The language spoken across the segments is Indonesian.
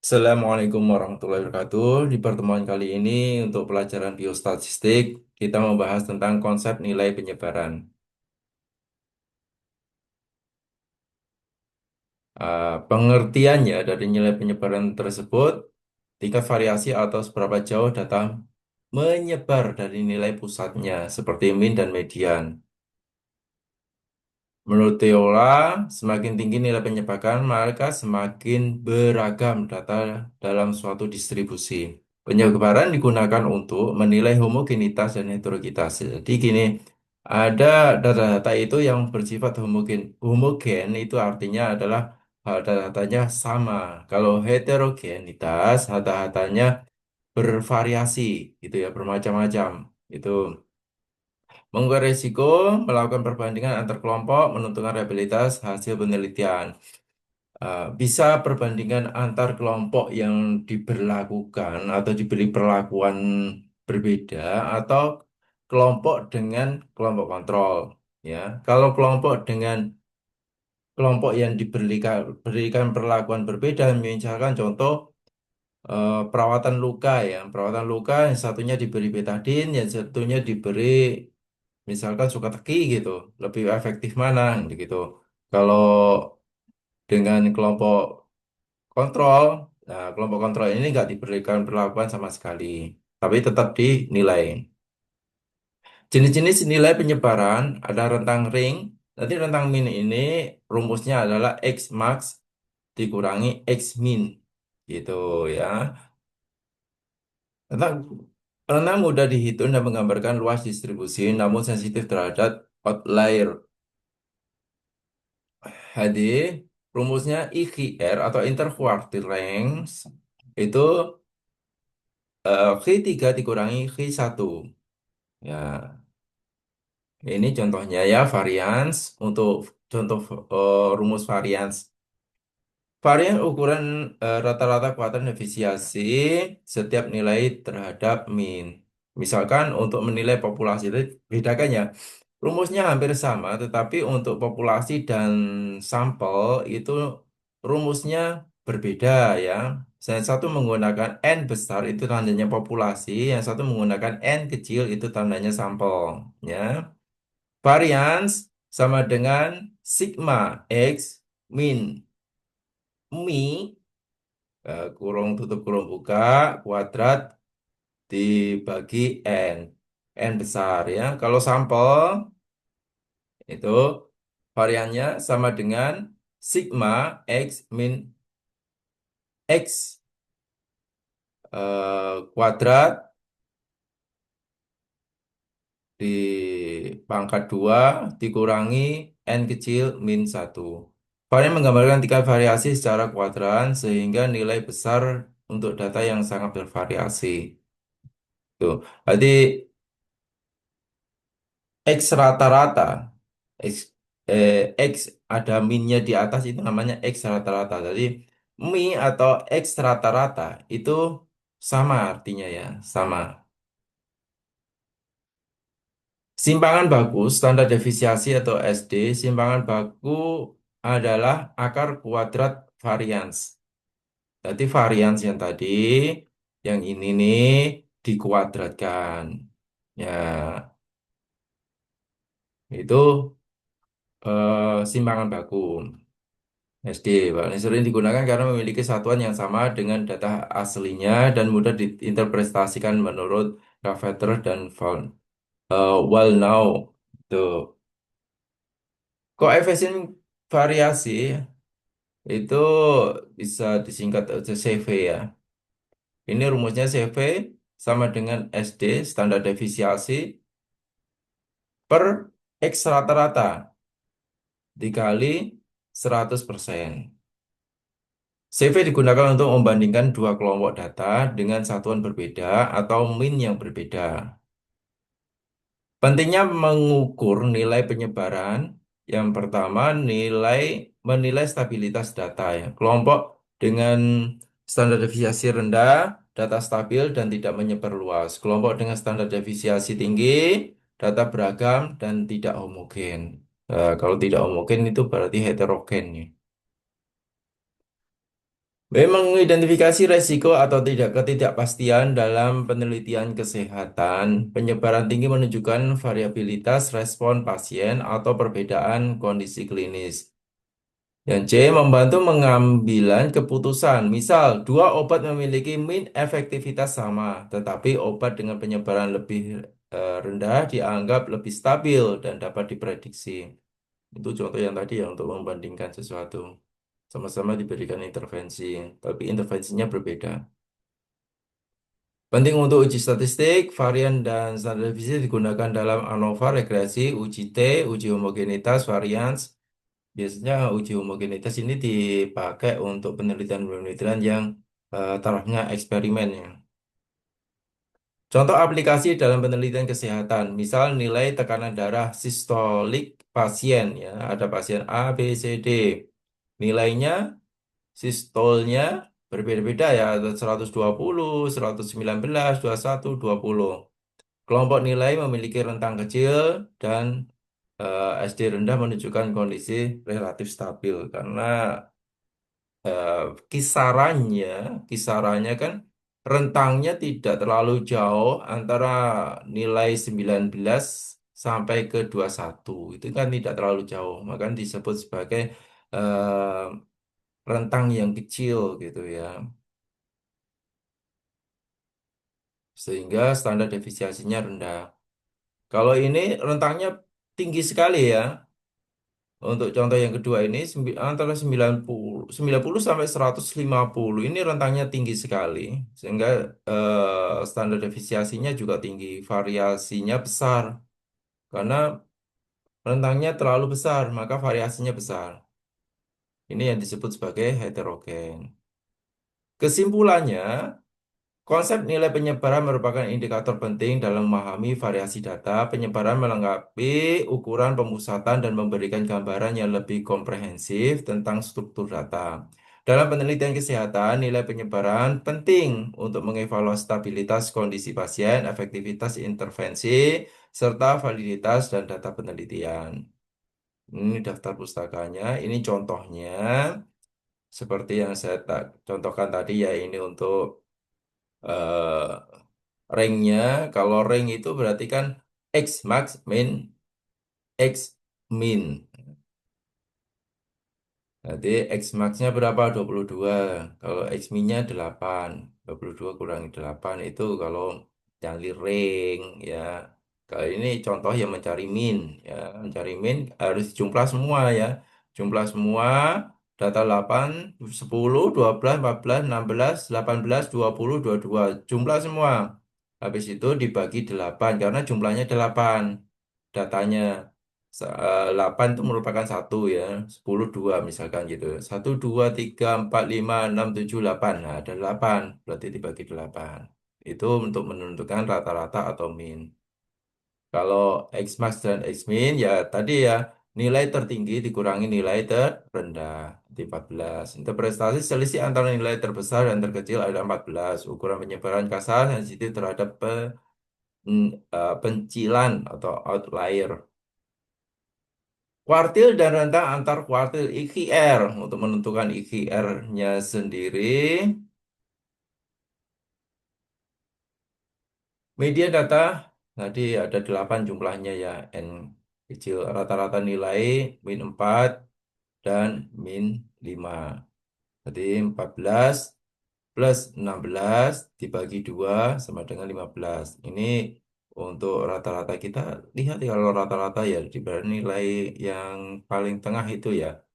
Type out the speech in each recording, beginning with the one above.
Assalamualaikum warahmatullahi wabarakatuh. Di pertemuan kali ini untuk pelajaran biostatistik, kita membahas tentang konsep nilai penyebaran. Pengertiannya dari nilai penyebaran tersebut, tingkat variasi atau seberapa jauh data menyebar dari nilai pusatnya, seperti min dan median. Menurut Theora, semakin tinggi nilai penyebaran, maka semakin beragam data dalam suatu distribusi. Penyebaran digunakan untuk menilai homogenitas dan heterogenitas. Jadi gini, ada data-data itu yang bersifat homogen. Homogen itu artinya adalah data-datanya sama. Kalau heterogenitas, data-datanya bervariasi, gitu ya, bermacam-macam. Itu. Mengurangi risiko, melakukan perbandingan antar kelompok, menentukan reliabilitas hasil penelitian. Bisa perbandingan antar kelompok yang diberlakukan atau diberi perlakuan berbeda atau kelompok dengan kelompok kontrol. Ya, kalau kelompok dengan kelompok yang berikan perlakuan berbeda, misalkan contoh perawatan luka ya, perawatan luka yang satunya diberi betadin, yang satunya diberi misalkan suka teki gitu, lebih efektif mana gitu. Kalau dengan kelompok kontrol, nah kelompok kontrol ini nggak diberikan perlakuan sama sekali, tapi tetap dinilai. Jenis-jenis nilai penyebaran ada rentang ring. Nanti rentang min ini rumusnya adalah X max dikurangi X min gitu ya. Rentang rentang mudah dihitung dan menggambarkan luas distribusi namun sensitif terhadap outlier. HD, rumusnya IQR atau interquartile range itu Q3 dikurangi Q1. Ya, ini contohnya ya varians untuk contoh rumus varians. Varian ukuran rata-rata kekuatan efisiensi setiap nilai terhadap min. Misalkan untuk menilai populasi itu bedakan ya. Rumusnya hampir sama, tetapi untuk populasi dan sampel itu rumusnya berbeda ya. Yang satu menggunakan N besar itu tandanya populasi, yang satu menggunakan N kecil itu tandanya sampel ya. Varians sama dengan sigma X min Mi kurung tutup kurung buka kuadrat dibagi N. N besar ya. Kalau sampel itu variannya sama dengan sigma X min X kuadrat di pangkat 2 dikurangi N kecil min satu. Varian menggambarkan tingkat variasi secara kuadran sehingga nilai besar untuk data yang sangat bervariasi. Tuh. Berarti X rata-rata, X, X ada minnya di atas itu namanya X rata-rata. Jadi mi atau X rata-rata itu sama artinya ya, sama. Simpangan baku, standar defisiasi atau SD, simpangan baku adalah akar kuadrat varians. Jadi varians yang tadi, yang ini nih dikuadratkan. Ya, itu simpangan baku. SD, Pak. Ini sering digunakan karena memiliki satuan yang sama dengan data aslinya dan mudah diinterpretasikan menurut Rafter dan Wallnow. Tuh. Koefisien variasi itu bisa disingkat aja CV ya. Ini rumusnya CV sama dengan SD, standar defisiasi, per X rata-rata dikali 100%. CV digunakan untuk membandingkan dua kelompok data dengan satuan berbeda atau min yang berbeda. Pentingnya mengukur nilai penyebaran. Yang pertama, menilai stabilitas data ya. Kelompok dengan standar deviasi rendah, data stabil dan tidak menyebar luas. Kelompok dengan standar deviasi tinggi, data beragam dan tidak homogen. Kalau tidak homogen itu berarti heterogen ya. Memang mengidentifikasi resiko atau tidak ketidakpastian dalam penelitian kesehatan, penyebaran tinggi menunjukkan variabilitas respon pasien atau perbedaan kondisi klinis. Yang C, membantu mengambilan keputusan. Misal, dua obat memiliki min efektivitas sama, tetapi obat dengan penyebaran lebih rendah dianggap lebih stabil dan dapat diprediksi. Itu contoh yang tadi ya untuk membandingkan sesuatu. Sama-sama diberikan intervensi, tapi intervensinya berbeda. Penting untuk uji statistik, varian dan standar deviasi digunakan dalam ANOVA, regresi, uji T, uji homogenitas, varians. Biasanya uji homogenitas ini dipakai untuk penelitian-penelitian yang tarafnya eksperimen ya. Contoh aplikasi dalam penelitian kesehatan, misal nilai tekanan darah sistolik pasien ya, ada pasien A, B, C, D. Nilainya sistolnya berbeda-beda ya, ada 120, 119, 21, 20. Kelompok nilai memiliki rentang kecil dan SD rendah menunjukkan kondisi relatif stabil karena eh, kisarannya kisarannya kan rentangnya tidak terlalu jauh antara nilai 19 sampai ke 21 itu kan tidak terlalu jauh maka disebut sebagai rentang yang kecil gitu ya sehingga standar defisiensinya rendah. Kalau ini rentangnya tinggi sekali ya. Untuk contoh yang kedua ini antara 90 sampai 150 ini rentangnya tinggi sekali sehingga standar defisiasinya juga tinggi, variasinya besar karena rentangnya terlalu besar maka variasinya besar. Ini yang disebut sebagai heterogen. Kesimpulannya, konsep nilai penyebaran merupakan indikator penting dalam memahami variasi data. Penyebaran melengkapi ukuran pemusatan dan memberikan gambaran yang lebih komprehensif tentang struktur data. Dalam penelitian kesehatan, nilai penyebaran penting untuk mengevaluasi stabilitas kondisi pasien, efektivitas intervensi, serta validitas dan data penelitian. Ini daftar pustakanya, ini contohnya seperti yang saya contohkan tadi ya ini untuk ranknya, kalau rank itu berarti kan X max min X min. Nanti X max-nya berapa? 22. Kalau X min-nya 8. 22 kurangi 8 itu kalau cari ring ya. Kalau ini contoh yang mencari min ya. Mencari min harus jumlah semua ya. Jumlah semua data 8, 10, 12, 14, 16, 18, 20, 22. Jumlah semua. Habis itu dibagi 8 karena jumlahnya 8 datanya. 8 itu merupakan satu ya, 10 2 misalkan gitu. 1, 2, 3, 4, 5, 6, 7, 8. Nah, ada 8, berarti dibagi 8. Itu untuk menentukan rata-rata atau min. Kalau X max dan X min ya tadi ya, nilai tertinggi dikurangi nilai terendah di 14. Interpretasi selisih antara nilai terbesar dan terkecil ada 14. Ukuran penyebaran kasar sensitif terhadap pencilan atau outlier. Kuartil dan rentang antar kuartil IQR. Untuk menentukan IQR-nya sendiri, media data tadi ada 8 jumlahnya ya, N kecil. Rata-rata nilai min 4 dan min 5. Jadi 14 plus 16 dibagi 2 sama dengan 15. Ini untuk rata-rata kita lihat ya kalau rata-rata ya di nilai yang paling tengah itu ya.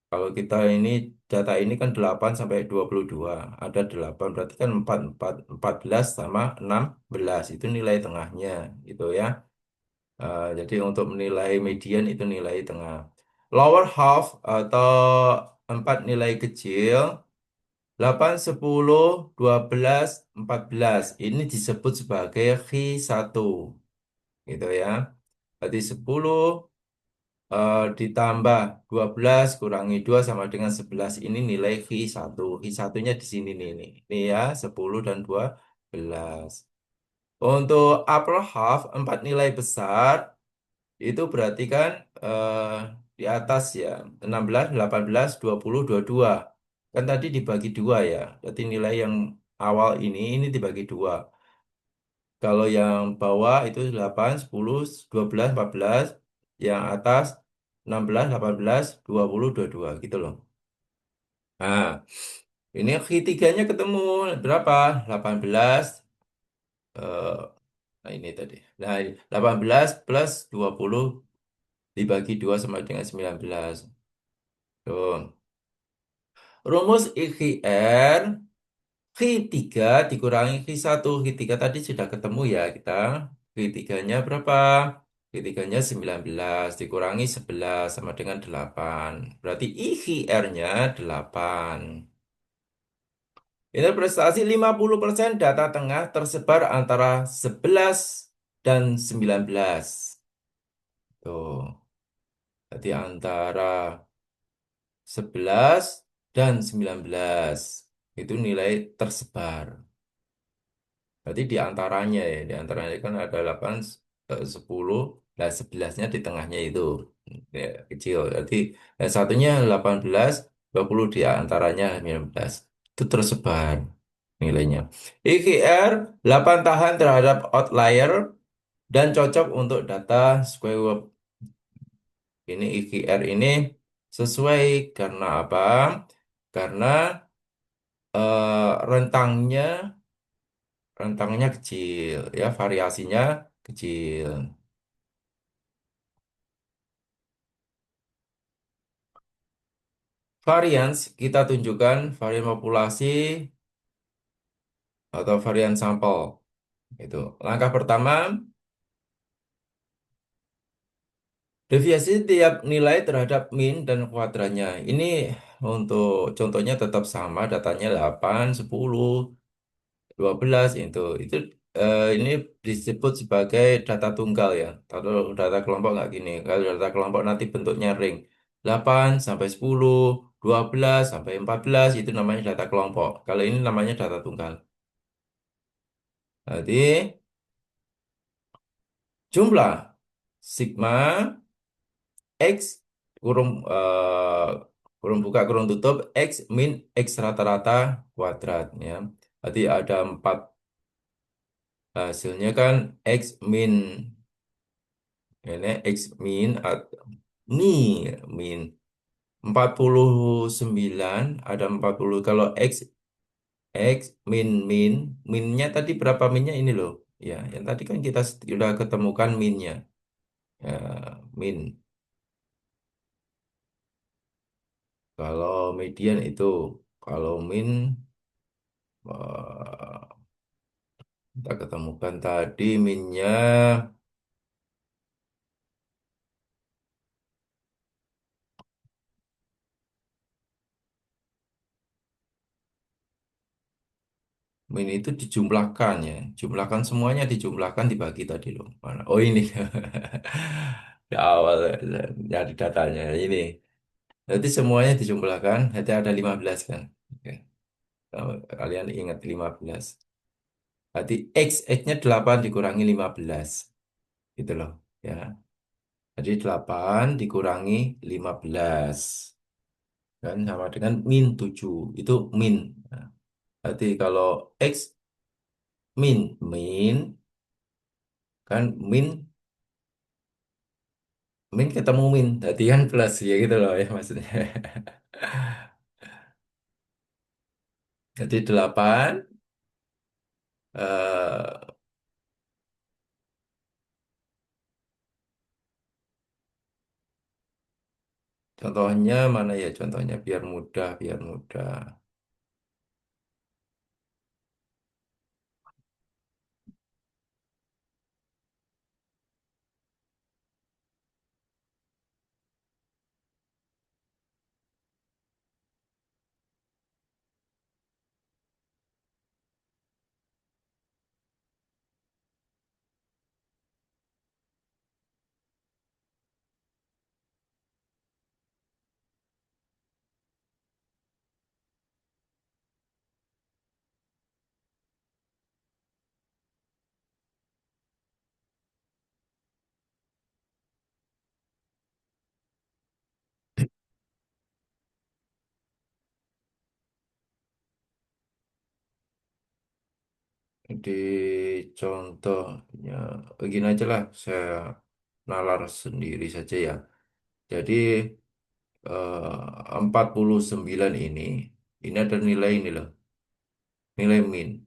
Kalau kita ini data ini kan 8 sampai 22. Ada 8 berarti kan 14 sama 16 itu nilai tengahnya gitu ya. Jadi untuk menilai median itu nilai tengah. Lower half atau 4 nilai kecil 8, 10, 12, 14 ini disebut sebagai Q1 gitu ya. Berarti 10 ditambah 12 kurangi 2 sama dengan 11. Ini nilai Q1. Q1-nya di sini nih. Ini ya 10 dan 12. Untuk upper half 4 nilai besar itu berarti kan di atas ya 16, 18, 20, 22. Kan tadi dibagi dua ya. Berarti nilai yang awal ini dibagi dua. Kalau yang bawah itu 8, 10, 12, 14. Yang atas 16, 18, 20, 22 gitu loh. Nah, ini ketiganya ketemu berapa? 18. eh, nah ini tadi. Nah, 18 plus 20 dibagi 2 sama dengan 19. Tuh. Rumus IKR Q3 dikurangi Q1. Q3 tadi sudah ketemu ya kita. Q3-nya berapa? Q3-nya 19 dikurangi 11 sama dengan 8. Berarti IKR-nya 8. Ini prestasi 50% data tengah tersebar antara 11 dan 19. Tuh. Jadi antara 11 dan 19 itu nilai tersebar. Berarti di antaranya ya, di antaranya kan ada 8, 10, dan 11-nya di tengahnya itu ya, kecil. Berarti yang satunya 18, 20 di antaranya 19. Itu tersebar nilainya. IQR 8 tahan terhadap outlier dan cocok untuk data square wave. Ini IQR ini sesuai karena apa? Karena rentangnya kecil ya, variasinya kecil. Varians kita tunjukkan varian populasi atau varian sampel. Itu. Langkah pertama, deviasi tiap nilai terhadap min dan kuadrannya. Ini untuk contohnya tetap sama, datanya 8, 10, 12 itu ini disebut sebagai data tunggal ya. Kalau data kelompok nggak gini. Kalau data kelompok nanti bentuknya ring 8 sampai 10, 12 sampai 14 itu namanya data kelompok. Kalau ini namanya data tunggal. Jadi jumlah sigma X kurung kurung buka kurung tutup X min X rata-rata kuadrat ya. Jadi ada 4 hasilnya kan X min ini X min nih min 49 ada 40 kalau X minnya tadi berapa minnya ini loh ya yang tadi kan kita sudah ketemukan minnya ya, min kalau median itu kalau min eh, kita ketemukan tadi minnya min itu dijumlahkan ya jumlahkan semuanya dijumlahkan dibagi tadi loh mana oh ini di awal nyari datanya ini jadi semuanya dijumlahkan nanti ada 15 kan oke. Kalau kalian ingat 15 berarti X-nya 8 dikurangi 15 gitu loh ya jadi 8 dikurangi 15 kan sama dengan min 7 itu min. Nah, berarti kalau X min kan min ketemu min berarti kan plus ya gitu loh ya maksudnya. Jadi 8 eh, contohnya mana ya contohnya biar mudah. Di contohnya, begini aja lah, saya nalar sendiri saja ya. Jadi 49 ini ada nilai ini loh, nilai min.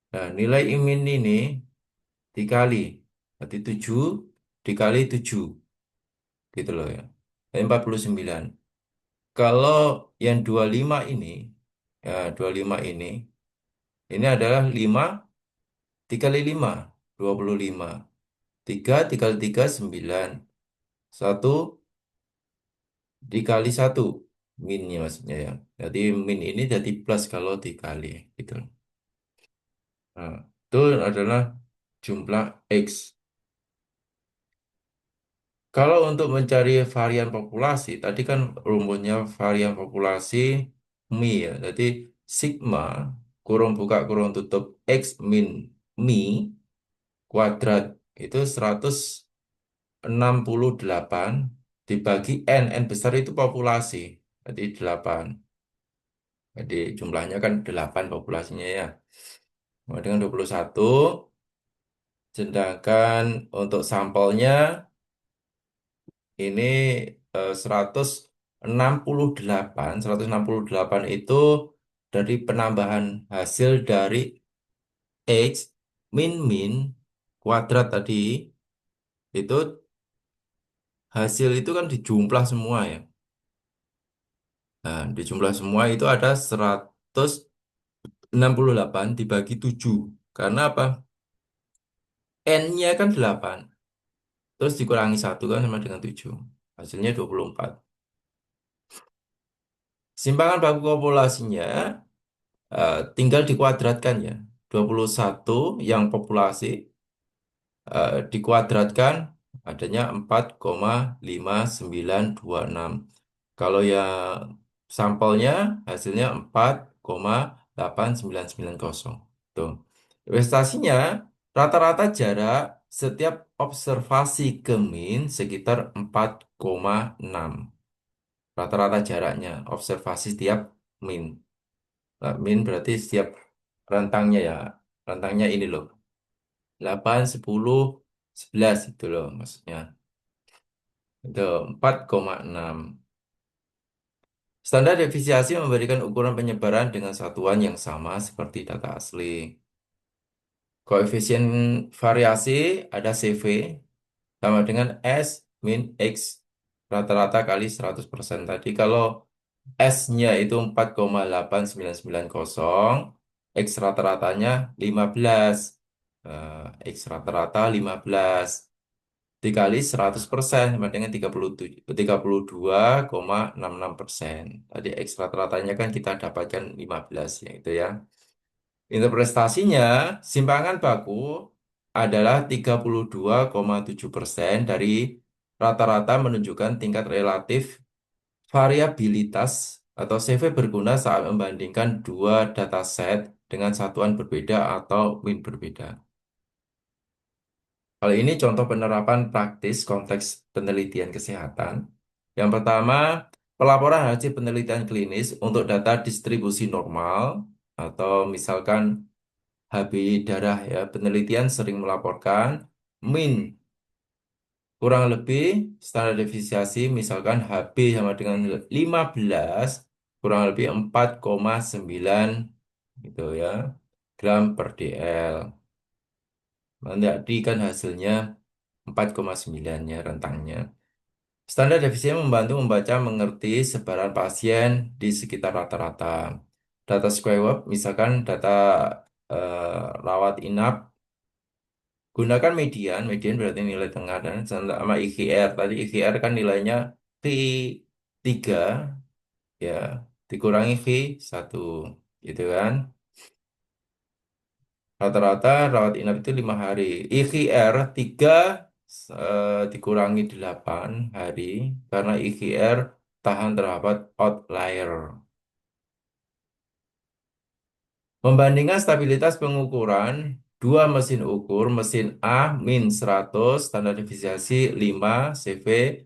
Nah, nilai min ini dikali, berarti 7 dikali 7, gitu loh ya. Jadi 49. Kalau yang 25 ini, ya 25 ini adalah 5 dikali 5, 25. 3 dikali 3, 9. 1 dikali 1, minnya maksudnya ya. Jadi min ini jadi plus kalau dikali, gitu. Nah, itu adalah jumlah X. Kalau untuk mencari varian populasi, tadi kan rumusnya varian populasi Mi ya. Jadi sigma kurung buka kurung tutup X min Mi kuadrat itu 168 dibagi N besar itu populasi. Jadi 8. Jadi jumlahnya kan 8 populasinya ya. Sama dengan 21. Sedangkan untuk sampelnya ini 168. 168 itu dari penambahan hasil dari X min kuadrat tadi, itu hasil itu kan dijumlah semua ya. Nah, dijumlah semua itu ada 168 dibagi 7. Karena apa? N-nya kan 8. Terus dikurangi 1 kan sama dengan 7. Hasilnya 24. Simpangan baku populasinya tinggal dikuadratkan ya. 21 yang populasi dikuadratkan adanya 4,5926. Kalau yang sampelnya hasilnya 4,8990. Tuh. Investasinya rata-rata jarak setiap observasi ke min sekitar 4,6. Rata-rata jaraknya observasi setiap min. Nah, min berarti setiap rentangnya ya. Rentangnya ini loh. 8, 10, 11 itu loh maksudnya. Itu 4,6. Standar defisiasi memberikan ukuran penyebaran dengan satuan yang sama seperti data asli. Koefisien variasi ada CV sama dengan S min X rata-rata kali 100% tadi. Kalau S-nya itu 4,8990, X rata-ratanya 15. X rata-rata 15 dikali 100% sama dengan 37, 32,66%. Tadi X rata-ratanya kan kita dapatkan 15 ya itu ya. Interpretasinya, simpangan baku adalah 32,7% dari rata-rata menunjukkan tingkat relatif variabilitas atau CV berguna saat membandingkan dua dataset dengan satuan berbeda atau min berbeda. Hal ini contoh penerapan praktis konteks penelitian kesehatan. Yang pertama, pelaporan hasil penelitian klinis untuk data distribusi normal atau misalkan HbA darah ya. Penelitian sering melaporkan min kurang lebih standar deviasi misalkan Hb sama dengan 15 kurang lebih 4,9 gitu ya gram per dl. Nanti kan hasilnya 4,9 ya rentangnya. Standar defisiensi membantu membaca mengerti sebaran pasien di sekitar rata-rata. Data square web, misalkan data rawat inap, gunakan median berarti nilai tengah dan sama IGR. Tadi IGR kan nilainya V3 ya, dikurangi V1 gitu kan. Rata-rata rawat inap itu 5 hari. IGR 3 dikurangi 8 hari karena IGR tahan terhadap outlier. Membandingkan stabilitas pengukuran dua mesin ukur, mesin A min 100, standar deviasi 5, CV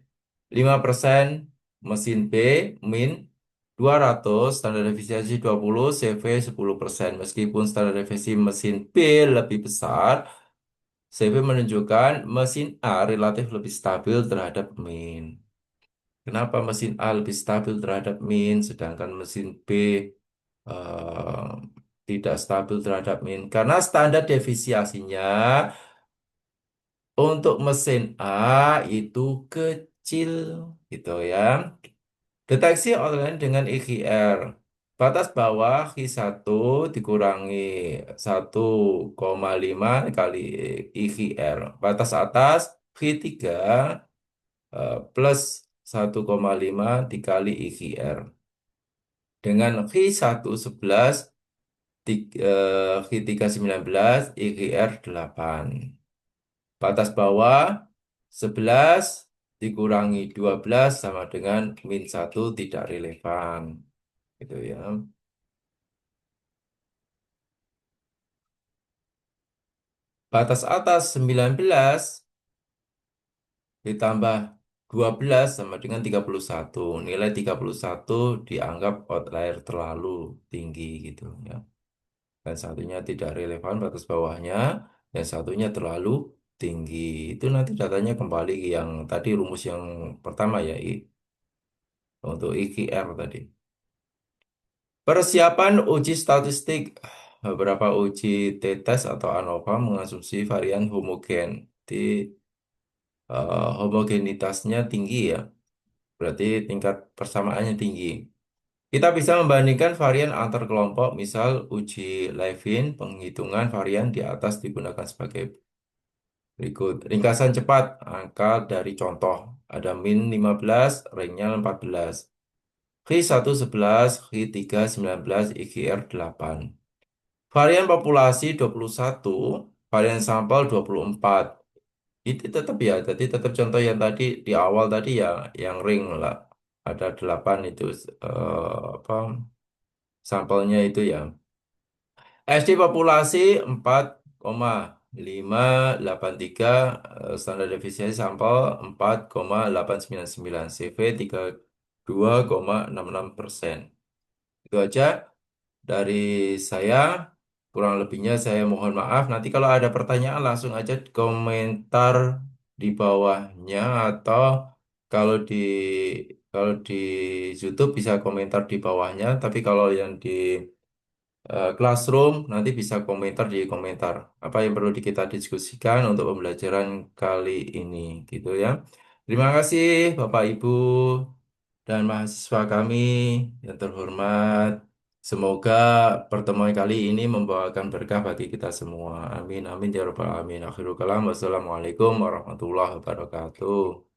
5%, mesin B min 200, standar efisiensi 20, CV 10%. Meskipun standar efisiensi mesin B lebih besar, CV menunjukkan mesin A relatif lebih stabil terhadap min. Kenapa mesin A lebih stabil terhadap min, sedangkan mesin B eh, tidak stabil terhadap min? Karena standar defisiasinya untuk mesin A itu kecil, gitu ya. Deteksi online dengan IGR. Batas bawah Q1 dikurangi 1,5 kali IGR. Batas atas Q3 plus 1,5 dikali IGR. Dengan Q1 11, Q3 19, IGR 8. Batas bawah 11 dikurangi 12 sama dengan -1 tidak relevan. Gitu ya. Batas atas 19 ditambah 12 sama dengan 31. Nilai 31 dianggap outlier terlalu tinggi gitu ya. Dan satunya tidak relevan batas bawahnya, dan satunya terlalu tinggi. Itu nanti datanya kembali ke yang tadi rumus yang pertama ya, untuk IQR tadi. Persiapan uji statistik. Beberapa uji t-test atau ANOVA mengasumsi varian homogen. Di homogenitasnya tinggi ya, berarti tingkat persamaannya tinggi. Kita bisa membandingkan varian antar kelompok, misal uji Levin, penghitungan varian di atas digunakan sebagai berikut. Ringkasan cepat, angka dari contoh. Ada min 15, ringnya 14. Q1 11, Q3 19, IGR 8. Varian populasi 21, varian sampel 24. Itu tetap ya, jadi tetap contoh yang tadi di awal tadi ya, yang ring lah. Ada 8 itu apa sampelnya itu ya. SD populasi 4,583, standar defisiensi sampel 4,899, CV 32,66%. Itu aja dari saya. Kurang lebihnya saya mohon maaf. Nanti kalau ada pertanyaan langsung aja komentar di bawahnya, atau kalau di YouTube bisa komentar di bawahnya. Tapi kalau yang di Classroom nanti bisa komentar di komentar apa yang perlu kita diskusikan untuk pembelajaran kali ini gitu ya. Terima kasih Bapak Ibu dan mahasiswa kami yang terhormat. Semoga pertemuan kali ini membawakan berkah bagi kita semua. Amin amin ya rabbal alamin. Akhirul kalam. Wassalamualaikum warahmatullahi wabarakatuh.